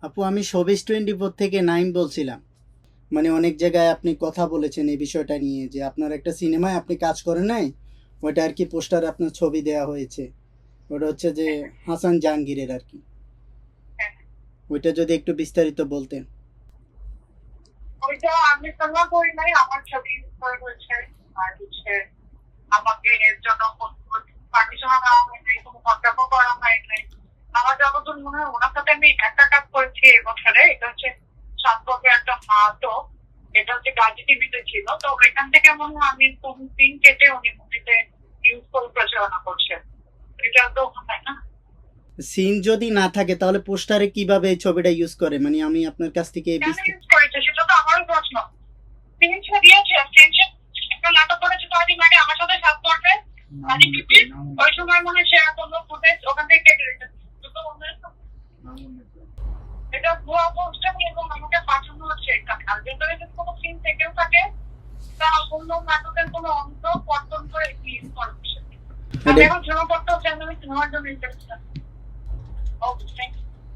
আপু আমি শোবিজ 24 থেকে নাইম বলছিলাম। মানে অনেক জায়গায় আপনি কথা বলেছেন এই বিষয়টা নিয়ে যে আপনার একটা সিনেমায় আপনি কাজ করেন নাই, ওইটা আর কি পোস্টারে আপনার ছবি দেওয়া হয়েছে। ওটা হচ্ছে যে হাসান জাহাঙ্গীরের আর কি। হ্যাঁ, ওইটা যদি একটু বিস্তারিত বলতেন। ওইটা আমি সিনেমা করি নাই, আমার ছবি করা হয়েছে। আর আমাকে এর জন্য পারমিশন দেওয়া হয় নাই, কোনো কন্ট্রাক্টও করা হয় নাই। আমার যতদূর মনে হয় ওনার সাথে আমি একটা কাজ করেছি এবছরে, এটা হচ্ছে সম্পর্কে একটা নাটক। এটা হচ্ছে গাজী টিভিতে ছিল, তো এখান থেকে মনে হয় আমি কোন সিন কেটে উনি মুভিতে ইউজ করে প্রচারণা করছেন। এটা তো হয় না। সিন যদি না থাকে তাহলে পোস্টারে কিভাবে এই ছবিটা ইউজ করে, মানে আমি আপনার কাছ থেকে কেন ইউজ করেছে সেটা তো আমারও প্রশ্ন। সিন দিয়েছে, একটা নাটক করেছে কয়েকদিন আগে আমার সাথে সাত করবে গাজী টিভি। ওই সময় মনে হয় শেয়ার করলো ফুটেজ, ওখান থেকে কেটে রেখেছে। তো এটা ভুয়া পোস্টার এবং আমাকে পাঠানো হচ্ছে। আর ভেতরে যদি কোনো সিন থেকেও থাকে তা অন্য নাটকের কোনো অংশ কর্তন করে ইউজ করা হচ্ছে। আমি এখন সিনেমা পড়তে হচ্ছে, আমি সিনেমার জন্য ইন্টারেস্টেড। Okay, thank you.